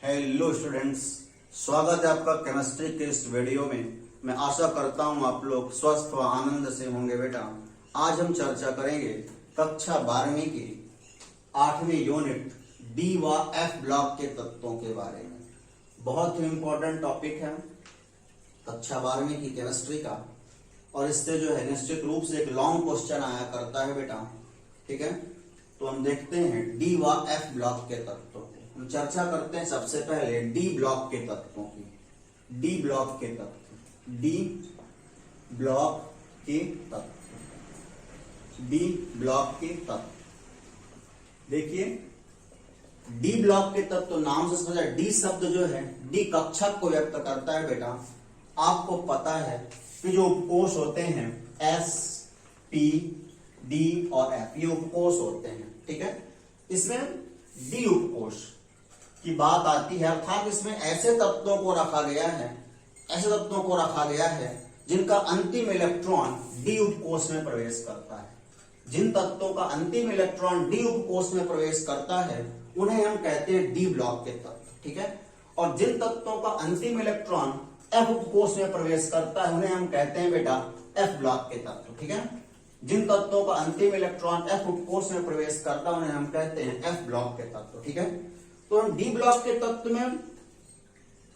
Hello students, स्वागत है आपका केमिस्ट्री के इस वीडियो में। मैं आशा करता हूं आप लोग स्वस्थ व आनंद से होंगे। बेटा, आज हम चर्चा करेंगे कक्षा 12वीं की 8वीं यूनिट डी व एफ ब्लॉक के तत्वों के बारे में। बहुत ही इंपॉर्टेंट टॉपिक है कक्षा 12वीं की केमिस्ट्री का, और इससे जो है निश्चित रूप से एक लॉन्ग क्वेश्चन आया करता है बेटा। ठीक है, तो हम देखते हैं डी व एफ ब्लॉक के तत्वों को। हम चर्चा करते हैं सबसे पहले डी ब्लॉक के तत्वों की। डी ब्लॉक के तत्व, डी ब्लॉक के तत्व, डी ब्लॉक के तत्व। देखिए, डी ब्लॉक के तत्व नाम से समझा। डी शब्द जो है डी कक्षक को व्यक्त करता है बेटा। आपको पता है कि जो उपकोष होते हैं एस, पी, डी और एफ, ये उपकोष होते हैं। ठीक है, इसमें डी उपकोष की बात आती है, अर्थात इसमें ऐसे तत्वों को रखा गया है, ऐसे तत्वों को रखा गया है जिनका अंतिम इलेक्ट्रॉन डी उपकोष में प्रवेश करता है। जिन तत्वों का अंतिम इलेक्ट्रॉन डी उपकोष में प्रवेश करता है उन्हें हम कहते हैं डी ब्लॉक के तत्व। ठीक है, और जिन तत्वों का अंतिम इलेक्ट्रॉन एफ उपकोष में प्रवेश करता है उन्हें हम कहते हैं बेटा एफ ब्लॉक के तत्व। ठीक है, जिन तत्वों का अंतिम इलेक्ट्रॉन एफ उपकोष में प्रवेश करता है उन्हें हम कहते हैं एफ ब्लॉक के तत्व। ठीक है, तो हम डी ब्लॉक के तत्व में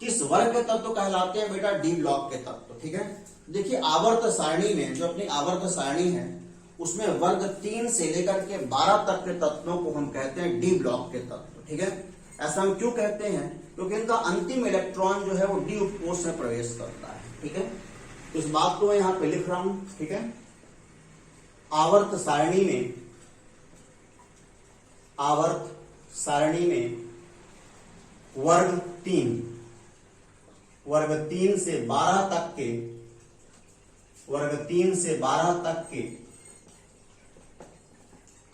किस वर्ग के तत्व कहलाते हैं बेटा? डी ब्लॉक के तत्व। ठीक है, देखिए आवर्त सारणी में, जो अपनी आवर्त सारणी है उसमें वर्ग 3 से लेकर के 12 तक के तत्वों को हम कहते हैं डी ब्लॉक के तत्व। ठीक है, ऐसा हम क्यों कहते हैं? क्योंकि इनका अंतिम इलेक्ट्रॉन जो है वो डी उपकोष में प्रवेश करता है। ठीक है, तो इस बात को मैं यहां पे लिख रहा हूं। ठीक है, आवर्त सारणी में, आवर्त सारणी में वर्ग 3 से 12 तक के, वर्ग 3 से 12 तक के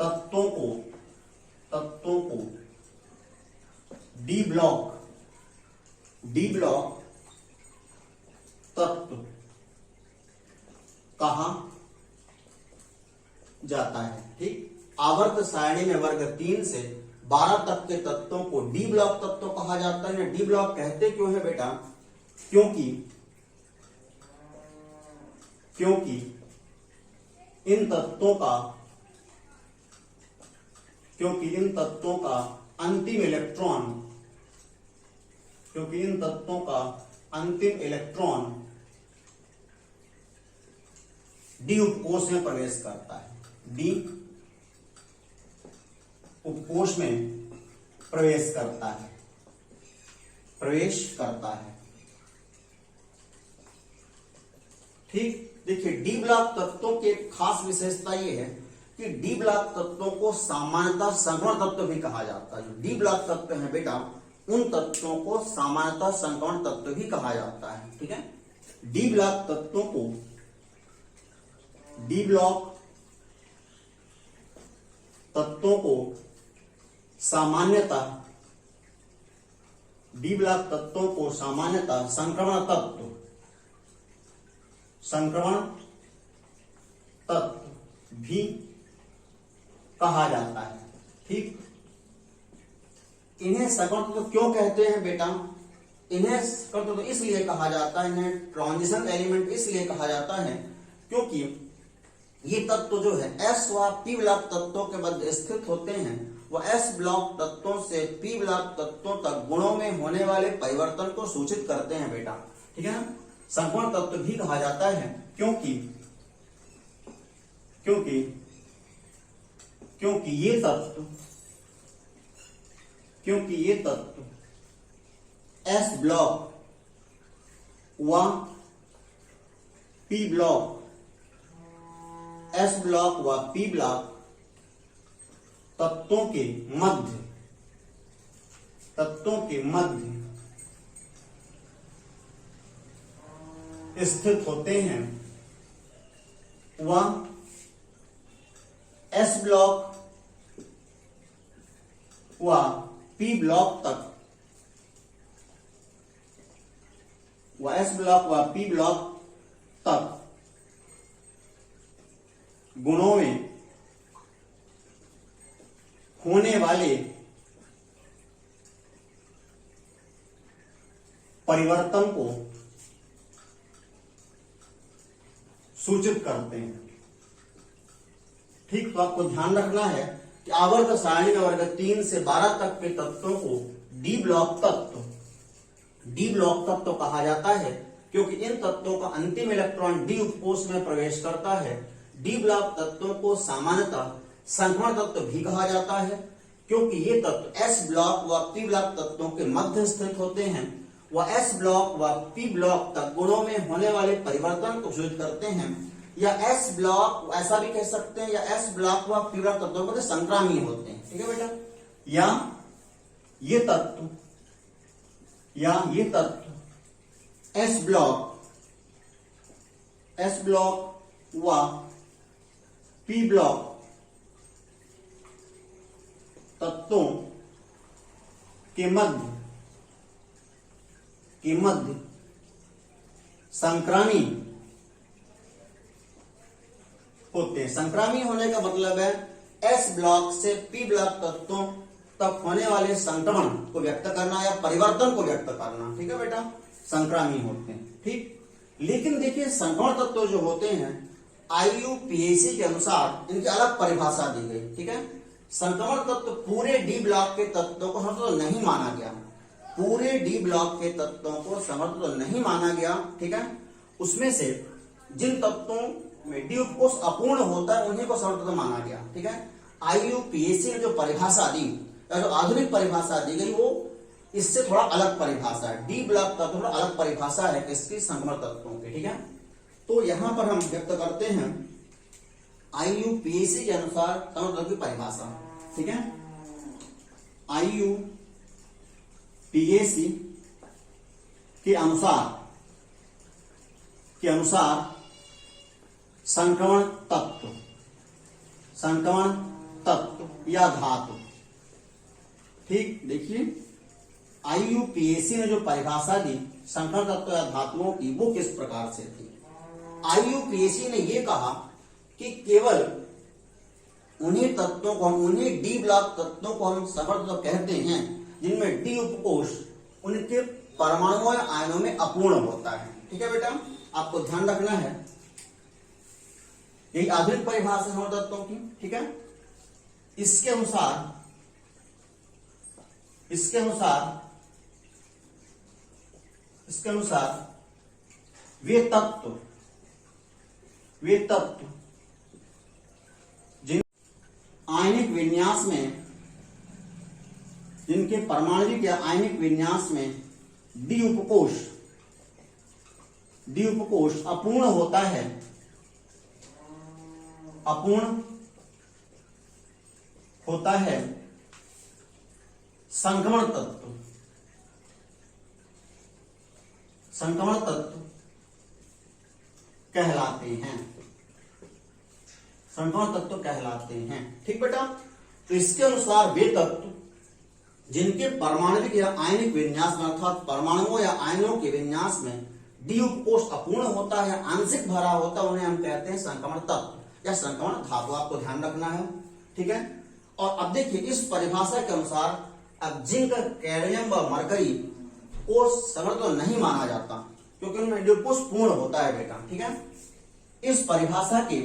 तत्वों को डी ब्लॉक तत्व कहा जाता है। ठीक, आवर्त सारणी में वर्ग 3 से 12 तक के तत्वों को डी ब्लॉक तत्व कहा जाता है। डी ब्लॉक कहते क्यों है बेटा? क्योंकि इन तत्वों का अंतिम इलेक्ट्रॉन डी उपकोष में प्रवेश करता है। डी उपकोष में प्रवेश करता है। ठीक, देखिए डी ब्लॉक तत्वों की खास विशेषता यह है कि डी ब्लॉक तत्वों को सामान्यतः संक्रमण तत्व भी कहा जाता है। जो डी ब्लॉक तत्व है बेटा, उन तत्वों को सामान्यतः संक्रमण तत्व भी कहा जाता है। ठीक है, डी ब्लॉक तत्वों को सामान्यतः संक्रमण तत्व भी कहा जाता है। ठीक, इन्हें संक्रमण तत्व क्यों कहते हैं बेटा? इन्हें संक्रमण तत्व इसलिए कहा जाता है, इन्हें ट्रांजिशन एलिमेंट इसलिए कहा जाता है क्योंकि ये तत्व जो है एस व पी ब्लॉक तत्वों के मध्य स्थित होते हैं। वह एस ब्लॉक तत्वों से पी ब्लॉक तत्वों तक गुणों में होने वाले परिवर्तन को सूचित करते हैं बेटा। ठीक है ना, संक्रमण तत्व भी कहा जाता है क्योंकि ये तत्व एस ब्लॉक व पी ब्लॉक, एस ब्लॉक व पी ब्लॉक तत्वों के मध्य स्थित होते हैं। वह एस ब्लॉक व पी ब्लॉक तक गुणों में होने वाले परिवर्तन को सूचित करते हैं। ठीक, तो आपको ध्यान रखना है कि आवर्त सारणी में वर्ग 3 से 12 तक के तत्वों को डी ब्लॉक तत्व कहा जाता है, क्योंकि इन तत्वों का अंतिम इलेक्ट्रॉन डी उपकोष में प्रवेश करता है। डी ब्लॉक तत्वों को सामान्यतः संक्रमण तत्व भी कहा जाता है, क्योंकि ये तत्व एस ब्लॉक व पी ब्लॉक तत्वों के मध्य स्थित होते हैं। वह एस ब्लॉक व पी ब्लॉक तक गुणों में होने वाले परिवर्तन को सूचित करते हैं, या एस ब्लॉक ऐसा भी कह सकते हैं, या एस ब्लॉक व पी ब्लॉक तत्वों को संक्रामी होते हैं। ठीक है बेटा, या ये तत्व एस ब्लॉक व पी ब्लॉक तत्वों के मध्य संक्रामी होते हैं। संक्रामी होने का मतलब है एस ब्लॉक से पी ब्लॉक तत्वों तक होने वाले संक्रमण को व्यक्त करना या परिवर्तन को व्यक्त करना। ठीक है बेटा, संक्रामी होते हैं। ठीक, लेकिन देखिए संक्रमण तत्व जो होते हैं IUPAC के अनुसार इनकी अलग परिभाषा दी गई। ठीक है, संक्रमण तत्व पूरे डी ब्लॉक के तत्वों को समर्थ नहीं माना गया, पूरे डी ब्लॉक के तत्वों को समर्थ नहीं माना गया। ठीक है, उसमें से जिन तत्वों में डी उपकोष अपूर्ण होता है उन्हीं को समर्थ माना गया। ठीक है, IUPAC ने जो परिभाषा दी, जो आधुनिक परिभाषा दी गई, वो इससे थोड़ा अलग परिभाषा है। डी ब्लॉक तत्व थोड़ा अलग परिभाषा है किसकी, संक्रमण तत्वों की। ठीक है, तो यहां पर हम व्यक्त करते हैं IUPAC के अनुसार संक्रमण तत्व की परिभाषा। ठीक है, IUPAC के अनुसार संक्रमण तत्व या धातु। ठीक, देखिए IUPAC ने जो परिभाषा दी संक्रमण तत्व या धातुओं की, वो किस प्रकार से थी। IUPAC ने ये कहा कि केवल उन्हीं तत्वों को, उन्हीं डी ब्लॉक तत्वों को हम संक्रमण तत्व कहते हैं जिनमें डी उपकोष उनके परमाणुओं या आयनों में अपूर्ण होता है। ठीक है बेटा, आपको ध्यान रखना है, यही आधुनिक परिभाषा संक्रमण तत्वों की। ठीक है, इसके अनुसार वे तत्व जिन आयनिक विन्यास में, जिनके परमाणविक या आयनिक विन्यास में डी उपकोष अपूर्ण होता है, संक्रमण तत्व कहलाते हैं। ठीक बेटा, तो इसके अनुसार वे तत्व जिनके परमाणविक या आयनिक विन्यास में, अर्थात परमाणुओं या आयनों के विन्यास में डी उपकोष अपूर्ण होता है, आंशिक भरा होता है, उन्हें हम कहते हैं संक्रमण तत्व या संक्रमण धातु। आपको ध्यान रखना है। ठीक है, और अब देखिए इस परिभाषा के अनुसार अब जिंक, कैडमियम व मरकरी को संक्रमण तो नहीं माना जाता, क्योंकि उनमें डी उपकोष पूर्ण होता है बेटा। ठीक है, इस परिभाषा के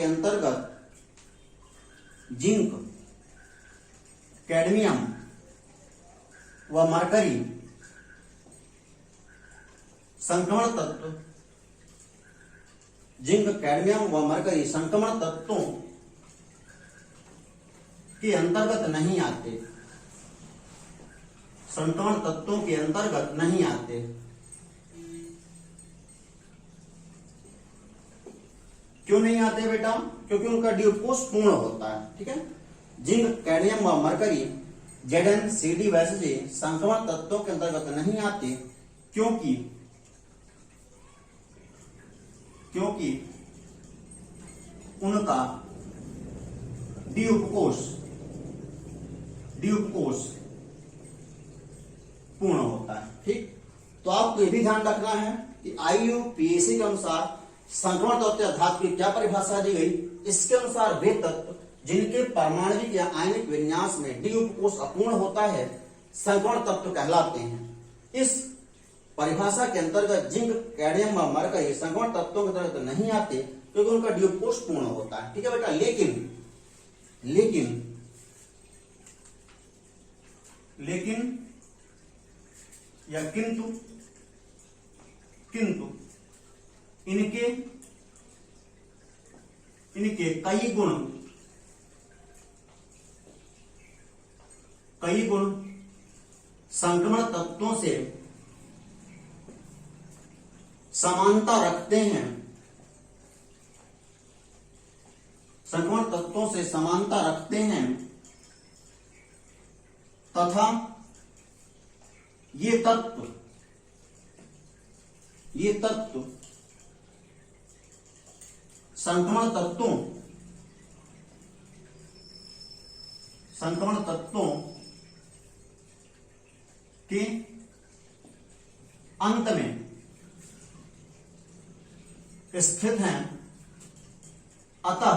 अंतर्गत जिंक, कैडमियम व मरकरी संक्रमण तत्व, जिंक, कैडमियम व मरकरी संक्रमण तत्वों के अंतर्गत नहीं आते, संक्रमण तत्वों के अंतर्गत नहीं आते। क्यों नहीं आते बेटा? क्योंकि उनका डी उपकोष पूर्ण होता है। ठीक है, जिंक, कैडमियम व मरकरी Zn, Cd वैसे से संक्रमण तत्वों के अंतर्गत नहीं आते, क्योंकि उनका डी उपकोष पूर्ण होता है। ठीक, तो आपको यह भी ध्यान रखना है कि IUPAC के अनुसार संक्रमण तत्व या धातु की क्या परिभाषा दी गई। इसके अनुसार वे तत्व जिनके परमाणविक या आयनिक विन्यास में डी उपकोष अपूर्ण होता है संक्रमण तत्व कहलाते हैं। इस परिभाषा के अंतर्गत जिंक, कैडमियम व मरकरी संक्रमण तत्वों के अंतर्गत नहीं आते क्योंकि उनका डी उपकोष पूर्ण होता है। ठीक है बेटा, लेकिन या किंतु इनके कई गुण संक्रमण तत्वों से समानता रखते हैं, संक्रमण तत्वों से समानता रखते हैं तथा ये तत्व संक्रमण तत्वों के अंत में स्थित हैं, अतः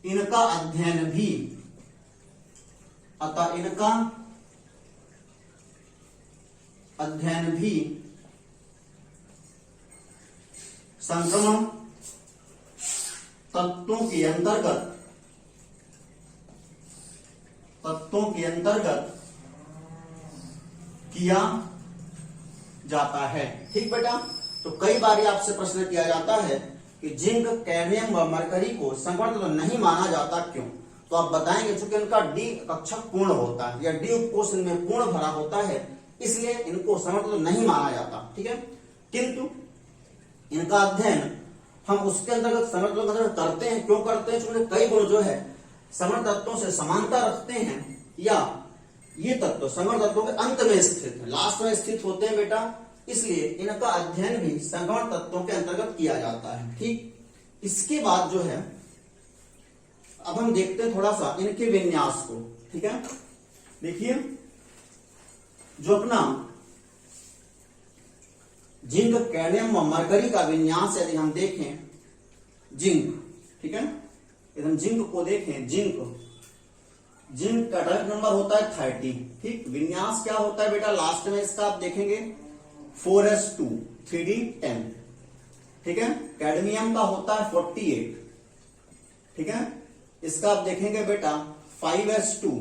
इनका अध्ययन भी संक्रमण तत्वों के अंतर्गत किया जाता है। ठीक बेटा, तो कई बार आपसे प्रश्न किया जाता है कि जिंक, कैडमियम व मरकरी को संक्रमण तत्व नहीं माना जाता क्यों, तो आप बताएंगे चूंकि इनका डी कक्षक पूर्ण होता है या डी उपकोष इनमें पूर्ण भरा होता है इसलिए इनको संक्रमण तत्व नहीं माना जाता। ठीक है, किंतु इनका अध्ययन हम उसके अंतर्गत संक्रमण तत्व के अंतर्गत करते हैं। क्यों करते हैं? क्योंकि कई गुण जो है संक्रमण तत्वों से समानता रखते हैं या ये तत्व संक्रमण तत्वों के अंत में स्थित है, लास्ट में स्थित होते हैं बेटा, इसलिए इनका अध्ययन भी संक्रमण तत्वों के अंतर्गत किया जाता है। ठीक, इसके बाद जो है अब हम देखते हैं थोड़ा सा इनके विन्यास को। ठीक है, देखिए जो अपना जिंक, कैडमियम व मरकरी का विन्यास यदि हम देखें, जिंक, ठीक है, यदि हम जिंक को देखें, जिंक का एटॉमिक नंबर होता है 30। ठीक, विन्यास क्या होता है बेटा, लास्ट में इसका आप देखेंगे 4s2 3d10। ठीक है, कैडमियम का होता है 48। ठीक है, इसका आप देखेंगे बेटा 5s2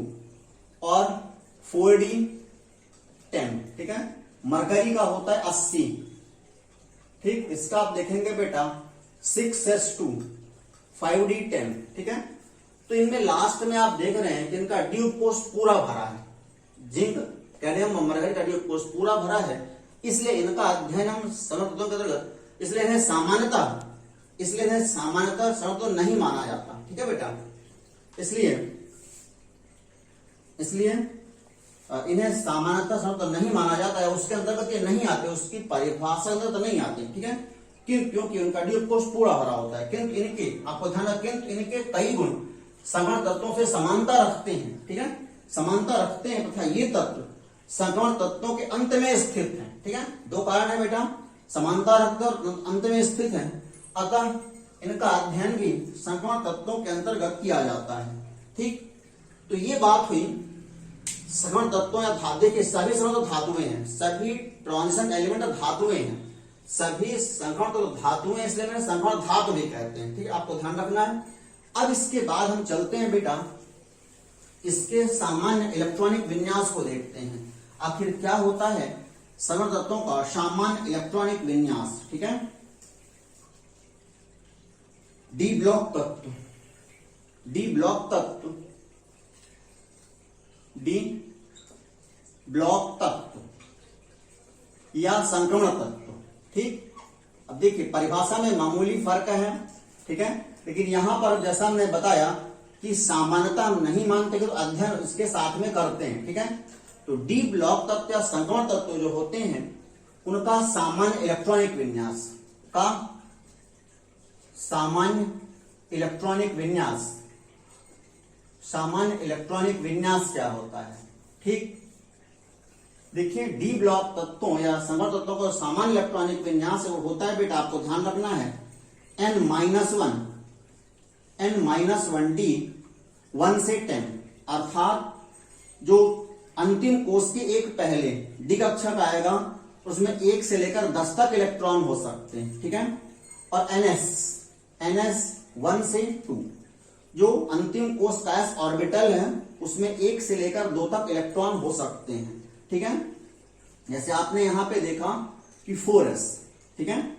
और 4d10। ठीक है, मरकरी का होता है 80। ठीक, इसका आप देखेंगे बेटा 6s2 5d10। ठीक है, तो इनमें लास्ट में आप देख रहे हैं कि इनका डी उपकोष पूरा भरा है, जिंक, कैडमियम व मरकरी का डी उपकोष पूरा भरा है, इसलिए इनका अध्ययन हम संक्रमण तत्वों के अंतर्गत, इसलिए इन्हें सामान्यतः संक्रमण तत्व नहीं माना जाता। ठीक है बेटा, इसलिए इन्हें सामान्यतः संक्रमण तत्व नहीं माना जाता है, उसके अंतर्गत ये नहीं आते, उसकी परिभाषा अंतर्गत नहीं आती। ठीक है, क्योंकि उनका डी उपकोष पूरा भरा होता है, किंतु इनके, आपको ध्यान रखें, इनके कई गुण संक्रमण तत्वों से समानता रखते हैं। ठीक है, समानता रखते हैं तथा ये तत्व संक्रमण तत्वों के अंत में स्थित है। ठीक है, दो कारण है बेटा, समानता रखते और अंत में स्थित है, अतः इनका अध्ययन भी संक्रमण तत्वों के अंतर्गत किया जाता है। ठीक, तो ये बात हुई संक्रमण तत्वों या धातु के सभी संक्रमण धातुएं हैं, सभी ट्रांजिशन एलिमेंट धातुएं हैं, सभी संक्रमण तत्व धातुएं, इसलिए मैंने संक्रमण धातु भी कहते हैं। ठीक है, आपको ध्यान रखना है। अब इसके बाद हम चलते हैं बेटा, इसके सामान्य इलेक्ट्रॉनिक विन्यास को देखते हैं, आखिर क्या होता है संक्रमण तत्वों का सामान्य इलेक्ट्रॉनिक विन्यास। ठीक है, डी ब्लॉक तत्व या संक्रमण तत्व। ठीक, अब देखिए परिभाषा में मामूली फर्क है। ठीक है, लेकिन यहां पर जैसा हमने बताया कि सामान्यता हम नहीं मानते कि तो अध्ययन इसके साथ में करते हैं। ठीक है, तो डी ब्लॉक तत्व या संक्रमण तत्व जो होते हैं उनका सामान्य इलेक्ट्रॉनिक इलेक्ट्रॉनिक विन्यास क्या होता है। ठीक, देखिए डी ब्लॉक तत्वों या समर तत्वों का सामान्य इलेक्ट्रॉनिक विन्यास है वो होता है बेटा, आपको ध्यान रखना है n-1 डी 1 से 10, अर्थात जो अंतिम कोष के एक पहले डी कक्षा का आएगा उसमें 1 से लेकर 10 तक इलेक्ट्रॉन हो सकते हैं, ठीक है। और ns 1 से 2, जो अंतिम कोष का s ऑर्बिटल है उसमें 1 से लेकर 2 तक इलेक्ट्रॉन हो सकते हैं, ठीक है। जैसे आपने यहां पे देखा कि 4s, ठीक है,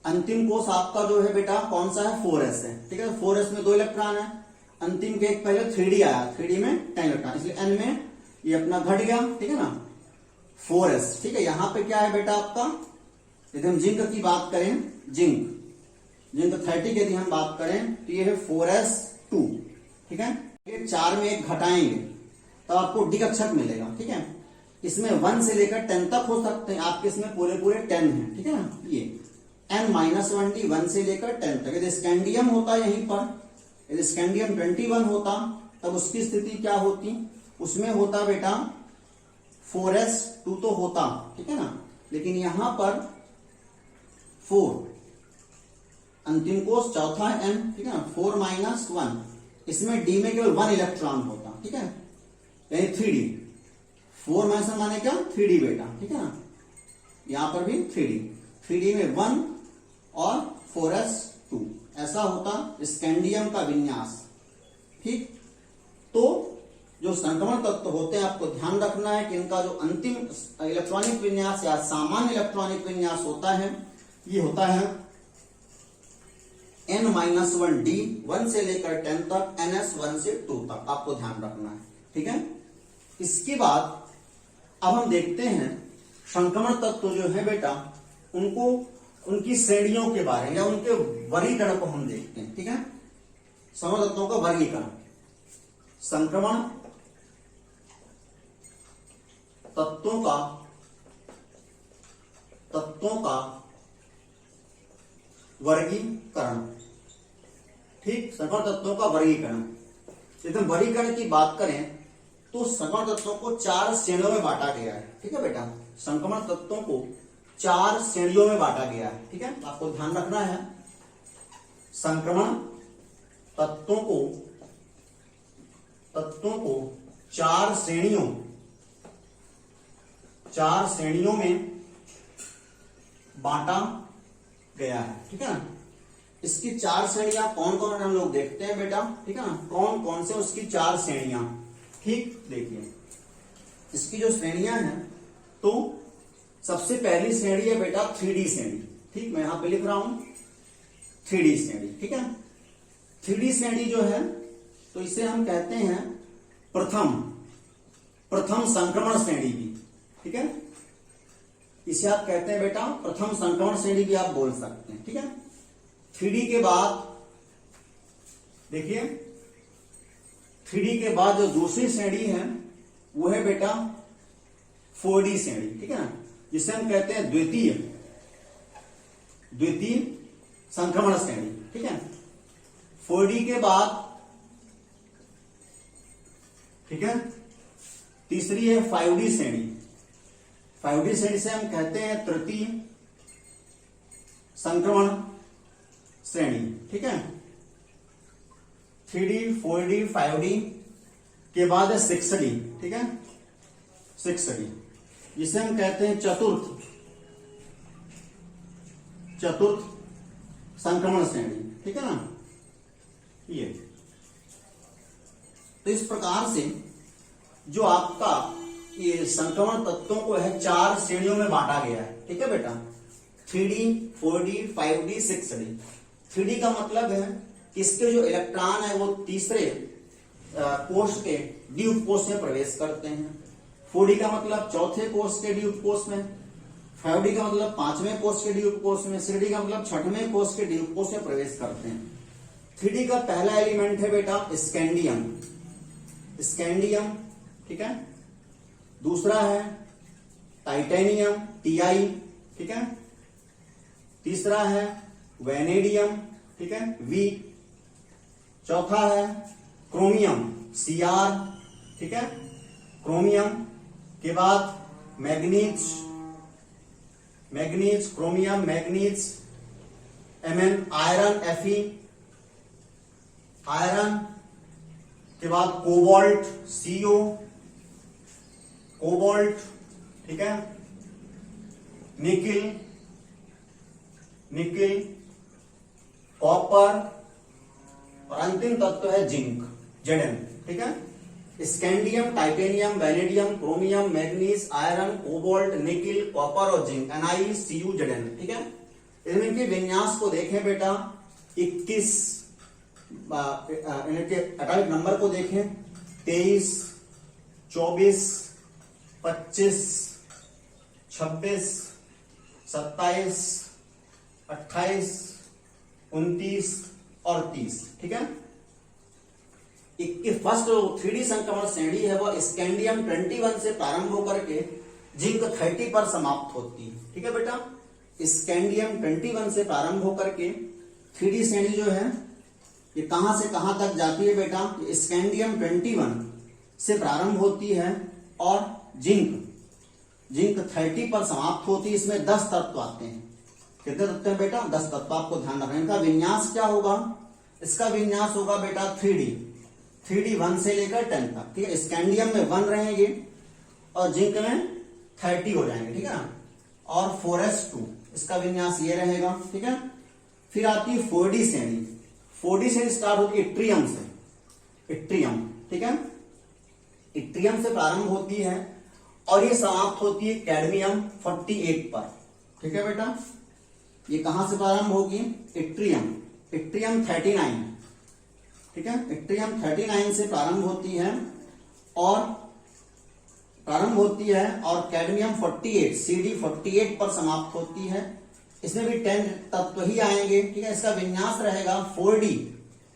अंतिम कोष आपका जो है बेटा कौन सा है, 4s है, ठीक है। 4s में 2 इलेक्ट्रॉन है, अंतिम के एक पहले 3d आया, 3d में 10 इलेक्ट्रॉन, इसलिए n में ये अपना घट गया, ठीक है ना, 4s, ठीक है। यहां पे क्या है बेटा आपका, यदि हम जिंक की बात करें, जिंक 30 की यदि हम बात करें तो ये है 4s2, ठीक है। ये 4 में एक घटाएंगे तो आपको डी कक्षक मिलेगा, ठीक है। इसमें 1 से लेकर 10 तक हो सकते हैं, आपके इसमें पूरे 10 हैं, ठीक है ना। ये n-1 डी 1 से लेकर 10 तक। यदि स्कैंडियम होता यहीं पर, यदि स्कैंडियम 21 होता तब उसकी स्थिति क्या होती, उसमें होता बेटा 4s2 तो होता, ठीक है ना, लेकिन यहां पर 4 अंतिम कोष चौथा है n, ठीक है ना, 4-1, इसमें डी में केवल 1 इलेक्ट्रॉन होता, ठीक है, यानी 3d, 4 माने क्या 3d बेटा, ठीक है ना, यहां पर भी 3d में 1 और 4s2, ऐसा होता स्कैंडियम का विन्यास, ठीक। तो जो संक्रमण तत्व होते हैं आपको ध्यान रखना है कि इनका जो अंतिम इलेक्ट्रॉनिक विन्यास या सामान्य इलेक्ट्रॉनिक विन्यास होता है ये होता है n-1 डी 1 से लेकर 10 तक, ns 1 से 2 तक, आपको ध्यान रखना है, ठीक है। इसके बाद अब हम देखते हैं संक्रमण तत्व जो है बेटा उनको, उनकी श्रेणियों के बारे में या उनके वर्गीकरण को हम देखते हैं, ठीक है। संक्रमण तत्वों का वर्गीकरण, संक्रमण तत्वों का वर्गीकरण, ठीक, संक्रमण तत्वों का वर्गीकरण। यदि हम वर्गीकरण की बात करें तो संक्रमण तत्वों को 4 श्रेणियों में बांटा गया है, ठीक है बेटा, संक्रमण तत्वों को 4 श्रेणियों में बांटा गया है, ठीक है, आपको ध्यान रखना है। संक्रमण तत्वों को 4 श्रेणियों में बांटा गया है, ठीक है ना। इसकी 4 श्रेणियां कौन कौन है हम लोग देखते हैं बेटा, ठीक है ना, कौन कौन से उसकी 4 श्रेणियां, ठीक। देखिए इसकी जो श्रेणियां हैं तो सबसे पहली श्रेणी है बेटा 3D श्रेणी, ठीक, मैं यहां पे लिख रहा हूं 3D श्रेणी, ठीक है। 3D श्रेणी जो है तो इसे हम कहते हैं प्रथम संक्रमण श्रेणी भी, ठीक है, इसे आप कहते हैं बेटा प्रथम संक्रमण श्रेणी भी आप बोल सकते हैं, ठीक है। 3D के बाद देखिए 3D के बाद जो दूसरी श्रेणी है वो है बेटा 4D श्रेणी, ठीक है ना, जिसे हम कहते हैं द्वितीय संक्रमण श्रेणी, ठीक है। 4D के बाद, ठीक है, तीसरी है 5D श्रेणी। 5D श्रेणी से हम कहते हैं तृतीय संक्रमण श्रेणी, ठीक है। 3D 4D 5D के बाद है 6D, ठीक है, 6D जिसे हम कहते हैं चतुर्थ संक्रमण श्रेणी, ठीक है ना। ये तो इस प्रकार से जो आपका ये संक्रमण तत्वों को है 4 श्रेणियों में बांटा गया है, ठीक है बेटा, 3D 4D 5D 6D। 3D का मतलब है कि इसके जो इलेक्ट्रॉन है वो तीसरे कोष के डी उपकोष में प्रवेश करते हैं। 4D का मतलब चौथे कोष के डी उपकोष में, 5D का मतलब 5वें कोष के डी उपकोष में, 6D का मतलब 6वें कोष के डी उपकोष में प्रवेश करते हैं। 3D का पहला एलिमेंट है बेटा स्कैंडियम, ठीक है। दूसरा है टाइटेनियम Ti, ठीक है। तीसरा है वेनेडियम, ठीक है, V। चौथा है क्रोमियम Cr, ठीक है, क्रोमियम के बाद manganese, manganese, chromium, manganese, Mn, iron, Fe, iron के बाद कोबाल्ट, Co, कोबाल्ट, ठीक है, निकिल, निकिल, कॉपर और अंतिम तत्व है जिंक, Zn, ठीक है। Scandium, titanium, vanadium, chromium, manganese, iron, cobalt, nickel, copper और जिंक, NiCu, Zn, ठीक है। इनके विन्यास को देखें बेटा, 21 इनके एटॉमिक नंबर को देखें, 23, 24, 25, 26, 27, 28, 29 और 30, ठीक है। फर्स्ट 3D संक्रमण श्रेणी है वह स्कैंडियम 21 से प्रारंभ होकर के जिंक 30 पर समाप्त होती है, ठीक है बेटा। स्कैंडियम 21 से प्रारंभ होकर के 3D श्रेणी जो है ये कहां से कहां तक जाती है बेटा, स्कैंडियम 21 से प्रारंभ होती है और जिंक 30 पर समाप्त होती है। इसमें 10 तत्व आते हैं। कितने तत्व हैं बेटा? 10 तत्व। आपको ध्यान रखना। इनका विन्यास क्या होगा? इसका विन्यास होगा बेटा 3D 1 से लेकर 10 तक, ठीक है। स्कैंडियम में 1 रहेंगे और जिंक में 30 हो जाएंगे, ठीक है ना। और 4s2 इसका विन्यास ये रहेगा, ठीक है। फिर आती है 4D श्रेणी। 4D श्रेणी स्टार्ट होती है इट्रियम से, इट्रियम, ठीक है। इट्रियम से प्रारंभ होती है और ये समाप्त होती है कैडमियम 48 पर, ठीक है बेटा। ये कहां से प्रारंभ होगी? इट्रियम 39, ठीक है। इट्रियम 39 से प्रारंभ होती है और कैडमियम 48 CD 48 पर समाप्त होती है। इसमें भी 10 तत्व ही आएंगे, ठीक है। इसका विन्यास रहेगा 4D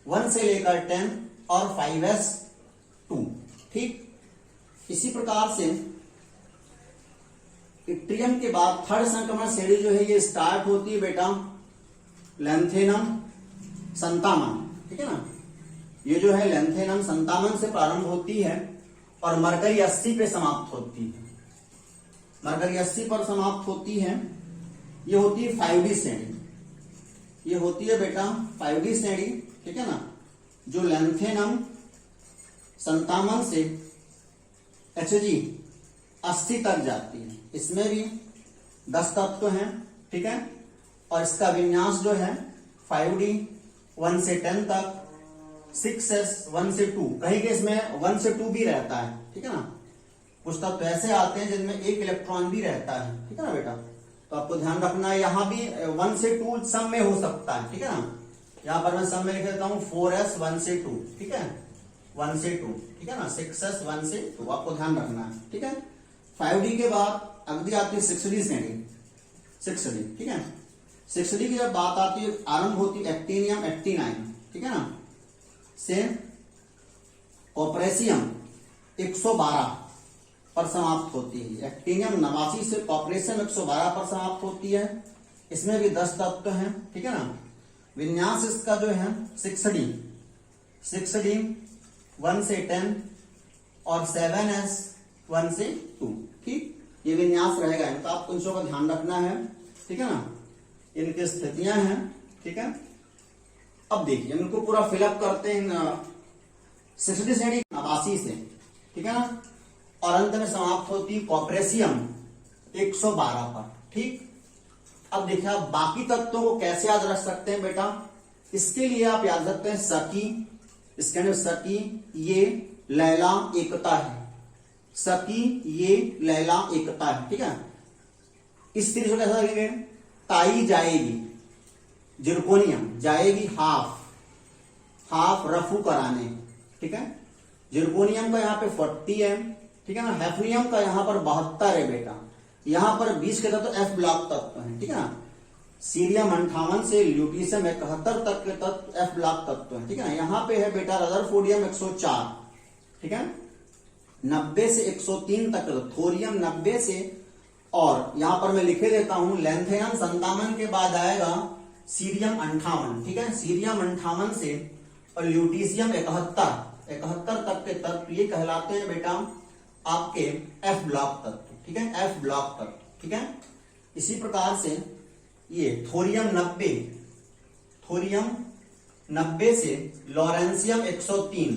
1 से लेकर 10 और 5s2, ठीक। इसी प्रकार से इट्रियम के बाद थर्ड संक्रमण श्रेणी जो है ये स्टार्ट होती है बेटा लैंथेनम संतामन, ठीक है ना। ये जो है लैंथेनम संतामन से प्रारंभ होती है और मरकरी 80 पे समाप्त होती है। मरकरी 80 पर समाप्त होती है। ये होती है 5D श्रेणी। ये होती है बेटा 5D श्रेणी, ठीक है ना, जो लैंथेनम संतामन से Hg 80 तक जाती है। इसमें भी 10 तत्व हैं, ठीक है। और इसका विन्यास जो है 5D 1 से 10 तक, 6s 1 से 2, कहीं के इसमें 1 से 2 भी रहता है, ठीक है ना। कुछ तत्व ऐसे आते हैं जिनमें 1 इलेक्ट्रॉन भी रहता है, ठीक है ना बेटा। तो आपको ध्यान रखना है, यहां भी 1 से 2 सब में हो सकता है, ठीक है ना। यहां पर मैं सब में लिख देता हूं 4s 1 से 2, ठीक है, 1 से 2, ठीक है ना। 6s 1 से 2, आपको ध्यान रखना है, ठीक है। 5D के बाद अगली आती है 6D श्रेणी, 6D, ठीक है। 6D की जब बात आती है, आरंभ होती है एक्टिनियम 89, ठीक है ना, से कॉपरेशियम 112 पर समाप्त होती है। एक्टिनियम 89 से कॉपरेशियम 112 पर समाप्त होती है। इसमें भी 10 तत्व हैं, ठीक है ना। विन्यास इसका जो है 6D 1 से 10 और 7s 1 से 2, ठीक। ये विन्यास रहेगा इनका, आपको इन का ध्यान रखना है, ठीक है ना। इनकी स्थितियां हैं, ठीक है। अब देखिए इनको पूरा फिलअप करते हैं 6D श्रेणी 89 से, ठीक है ना। और अंत में समाप्त होती कॉपरेशियम 112 पर, ठीक। अब देखिए आप बाकी तत्वों को कैसे याद रख सकते हैं बेटा? इसके लिए आप याद रखते हैं सकी, इसके अंदर सकी ये लैला एकता है, सकी ये लैला एकता है, ठीक है। इस सीरीज को कैसा लिखेंगे? ताई जाएगी, जिरकोनियम जाएगी हाफ रफू कराने, ठीक है। जिरकोनियम का यहाँ पे 40 है, ठीक है ना। हैफनियम का यहाँ पर 72 है बेटा। यहाँ पर 20 के तत्व F ब्लॉक तत्व है, ठीक है ना। सीरियम 58 से ल्यूटीशियम 71 तक के तत्व F ब्लॉक तत्व है, ठीक है ना। यहाँ पे है बेटा रदरफोर्डियम 104, ठीक है। 90 से 103 तक थोरियम 90 से, और यहां पर मैं लिखे देता हूं लैंथेनम संतामन के बाद आएगा सीरियम 58, ठीक है। सीरियम 58 से और ल्यूटीशियम 71 तक के तत्व ये कहलाते हैं बेटा आपके F ब्लॉक तत्व, ठीक है, F ब्लॉक तक, ठीक है। इसी प्रकार से ये थोरियम 90 से लॉरेंशियम 103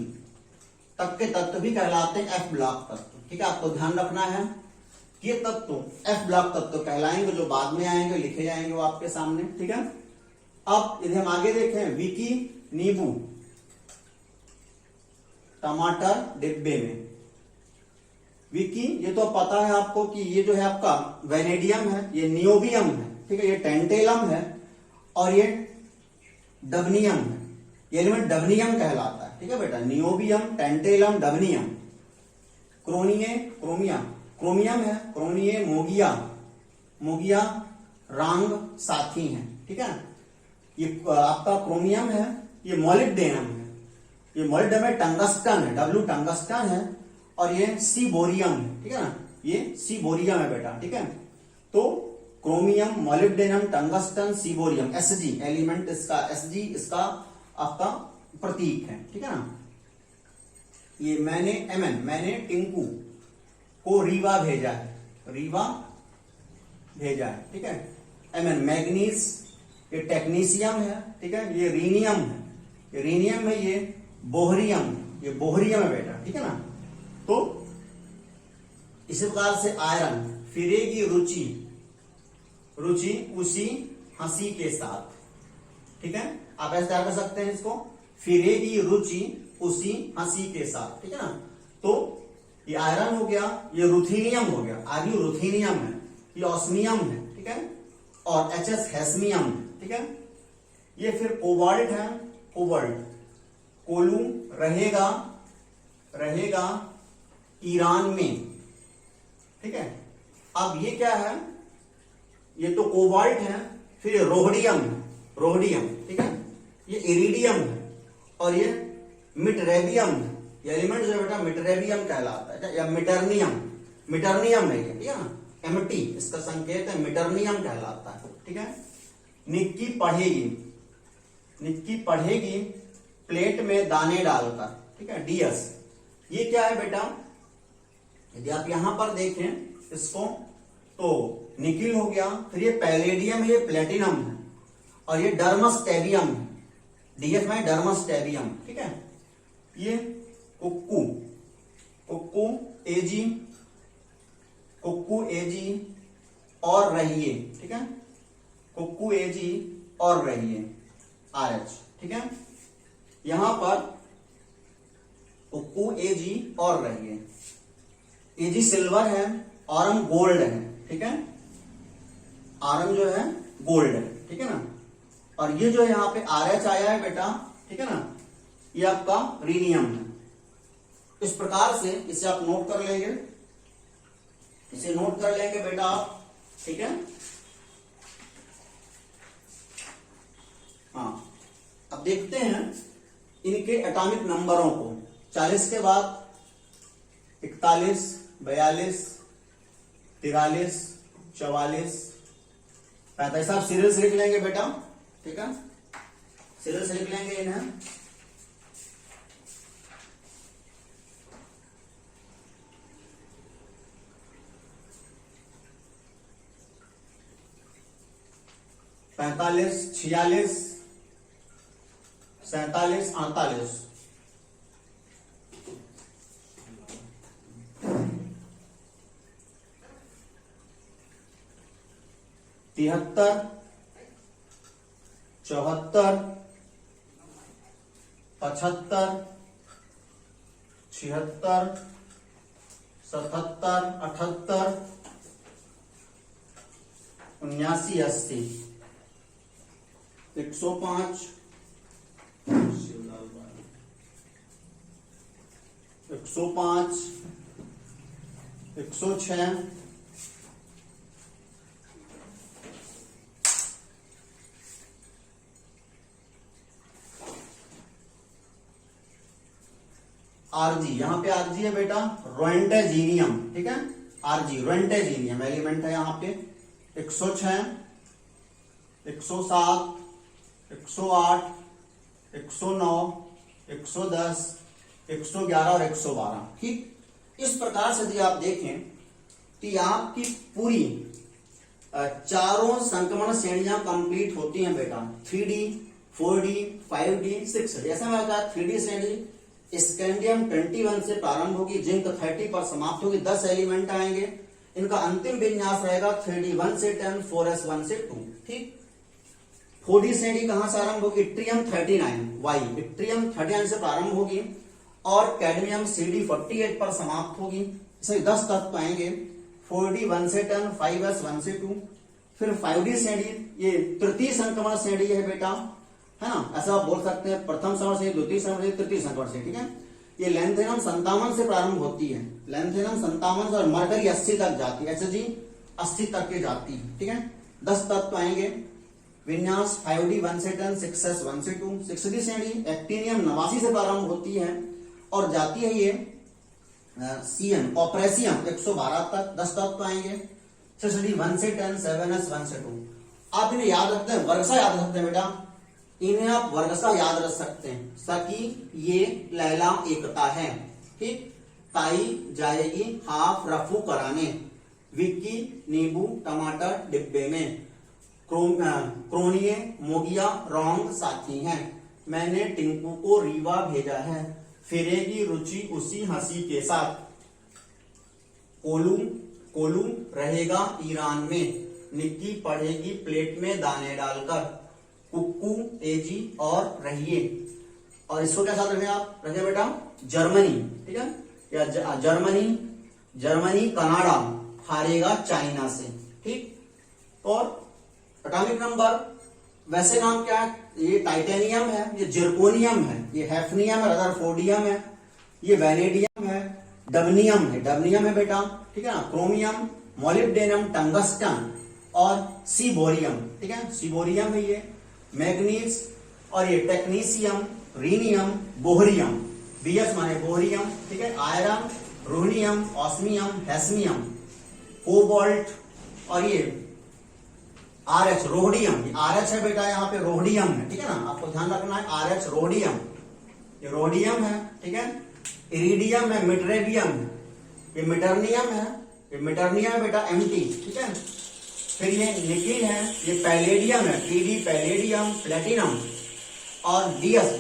तक के तत्व भी कहलाते हैं F ब्लॉक तत्व, ठीक है। आपको ध्यान रखना है ये तत्व F ब्लॉक तत्व कहलाएंगे, जो बाद में आएंगे लिखे जाएंगे वो आपके सामने, ठीक है। अब यदि हम आगे देखें, विकी नींबू टमाटर डिब्बे में, विकी ये तो पता है आपको कि ये जो है आपका वेनेडियम है, ये नियोबियम है, ठीक है, ये टेंटेलम है और ये डबनियम है, ये एलिमेंट डबनियम कहलाता है, ठीक है बेटा। Niobium, tantalum, डबनियम। क्रोमियम है, क्रोनिये मोगिया रांग साथी है, ठीक है। ये आपका क्रोमियम है, ये मॉलिब्डेनम है, ये मॉलिब्डेनम में टंगस्टन है, W टंगस्टन है, और ये सी बोरियम है, ठीक है ना, ये सी बोरियम है बेटा, ठीक है। तो क्रोमियम, मॉलिब्डेनम, टंगस्टन, सी बोरियम, Sg एलिमेंट इसका, Sg इसका आपका प्रतीक है, ठीक है ना। ये मैंने टिंकू को रीवा भेजा है, ठीक है। Mn मैग्नीज, ये टेक्नीशियम है, ठीक है, ये रीनियम है, ये बोहरियम है बेटा, ठीक है ना। तो इसी प्रकार से आयरन, फिरेगी रुचि उसी हंसी के साथ, ठीक है। आप ऐसे तैयार कर सकते हैं इसको, फिरेगी रुचि उसी हंसी के साथ, ठीक है ना। तो ये आयरन हो गया, ये रुथीनियम हो गया, आर्यू रुथीनियम है, ये ऑस्मियम है, ठीक है, और HS हेस्मियम है, ठीक है। ये फिर कोबाल्ट है, कोलू रहेगा ईरान में, ठीक है। अब ये क्या है, ये तो कोबाल्ट है, फिर ये रोहडियम, ठीक है, ये इरिडियम है, और ये मिटरेबियम है। ये एलिमेंट जो बेटा मिटरेबियम कहलाता है, या मिटरनियम है ये, ठीक है ना, MT इसका संकेत है, मिटरनियम कहलाता है, ठीक है। निक्की पढ़ेगी प्लेट में दाने डालकर, ठीक है, DS। ये क्या है बेटा, यदि आप यहां पर देखें इसको तो निकिल हो गया, फिर ये पैलेडियम है, ये प्लेटिनम है, और ये डर्मस्टेबियम है, DF में डर्मस्टेबियम, ठीक है। ये कुक्कू एजी और रहिए, ठीक है, कुक्कू एजी और रहिए RH, ठीक है। यहां पर कुक्कू एजी और रहिए, एजी सिल्वर है, आरम गोल्ड है, ठीक है, आरम जो है गोल्ड है, ठीक है ना। और ये जो यहाँ पे RH आया है बेटा, ठीक है ना, ये आपका रीनियम है। इस प्रकार से इसे आप नोट कर लेंगे, बेटा आप, ठीक है। हाँ, अब देखते हैं इनके एटॉमिक नंबरों को। 40 के बाद 41, 42, 43, 44, 45 आप सीरियल से लिख लेंगे बेटा, ठीक है, सीरियल से लिख लेंगे इन्हें। पैंतालीस, 46, 47, 48, 73, 74, 75, 76, 77, 78, 79, 80, 105, 105, 106, RG, यहां पे RG है बेटा, रोएंटेजीनियम, ठीक है, RG रोएंटेजीनियम एलिमेंट है यहां पे। 106, 107, 108, 109, 110, 111 और 112, ठीक। इस प्रकार से यदि आप देखें तो ये आपकी पूरी चारों संक्रमण श्रेणियां कंप्लीट होती हैं बेटा। 3D, 4D, 5D, 6D। जैसा मैं कहा 3D श्रेणी स्कैंडियम 21 से प्रारंभ होगी, जिंक 30 पर समाप्त होगी, 10 एलिमेंट आएंगे। इनका अंतिम विन्यास रहेगा 3D 1 से 10, 4S 1 से 2। ठीक। 4D श्रेणी कहां से आरंभ होगी? इट्रियम 39Y, इट्रियम 39 से प्रारंभ होगी और कैडमियम CD 48 पर समाप्त होगी। इसे 10 तत्व आएंगे। 4D 1 से 10, 5S 1 से 2। फिर 5D श्रेणी ये तृतीय संक्रमण श्रेणी है बेटा, है ना, ऐसा आप बोल सकते हैं। प्रथम संक्रमण श्रेणी, द्वितीय संक्रमण श्रेणी, तृतीय संक्रमण श्रेणी। ठीक है। ये लैंथेनम 57 से प्रारंभ होती है, लैंथेनम 57 से, और मरकरी 80 तक जाती है, HG 80 तक के जाती है। ठीक है। 10 तत्व आएंगे। विन्यास 5D 1 से 10, 6S 1 से 2। 6D श्रेणी एक्टिनियम 89 से प्रारंभ होती है और जाती है ये CN ऑपरेशियम 112 तक। 10 तत्व आएंगे। 6D 1 से 10, 7S 1 से 2। आप इन्हें याद रखते हैं, वर्गसा याद रखते हैं बेटा, इन्हें आप वर्गसा याद रख सकते हैं। सकी ये लैला एकता है। ठीक। ताई जाएगी हाफ रफू कराने, विक्की नींबू टमाटर डिब्बे में, क्रोनिये मोगिया रॉन्ग साथी हैं, मैंने टिंकू को रीवा भेजा है, फिरेगी रुचि उसी हंसी के साथ, कोलू रहेगा ईरान में, निक्की पढ़ेगी प्लेट में दाने डालकर, कुक्कू तेजी और रहिए। और इसको क्या साथ रखें आप? रखें बेटा जर्मनी। ठीक है। या जर्मनी कनाडा हारेगा चाइना से। ठीक। और एटॉमिक नंबर वैसे नाम क्या है? ये टाइटेनियम है, ये जिरकोनियम है, ये हैफनियम है, रदरफोर्डियम है, ये वैनेडियम है, डबनियम है बेटा। ठीक है ना। क्रोमियम, मोलिब्डेनम, टंगस्टन और सीबोरियम। ठीक है। सीबोरियम है ये, मैग्नीज, और ये टेक्नीशियम, रीनियम, बोहरियम, BS माने बोहरियम। ठीक है। आयरन, रोहनियम, ऑस्मियम, हैस्मियम, कोबाल्ट, और ये RH रोहडियम, RH है बेटा, यहाँ पे रोहडियम है। ठीक है ना, आपको ध्यान रखना है। RH रोहडियम, ये रोहडियम है। ठीक है। इरिडियम है, मिटरेबियम है, ये मिटरनियम है, ये मिटरनियम है बेटा, MT। ठीक है। फिर ये निकिल है, ये पैलेडियम है, PD पैलेडियम, प्लेटिनम, और DS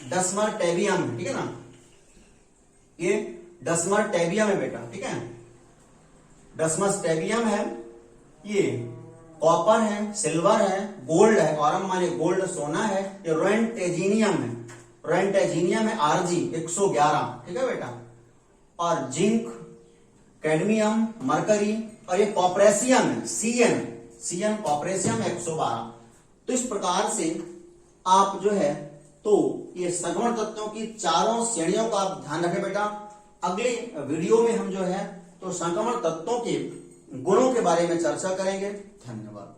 डसमर टेबियम। ठीक है ना, ये डसमर टेबियम है बेटा। ठीक है। डसमस टेबियम है, ये कॉपर है, सिल्वर है, गोल्ड है, और माने गोल्ड सोना है, ये रोएंटेजिनियम है, रोएंटेजिनियम है, RG 111। ठीक है बेटा। और जिंक, कैडमियम, मरकरी, और ये कॉपरेशियम है, CN कॉपरेशियम 112। तो इस प्रकार से आप जो है तो ये संक्रमण तत्वों की चारों श्रेणियों का आप ध्यान रखें बेटा। अगले वीडियो में हम जो है तो संक्रमण तत्वों के गुणों के बारे में चर्चा करेंगे। धन्यवाद।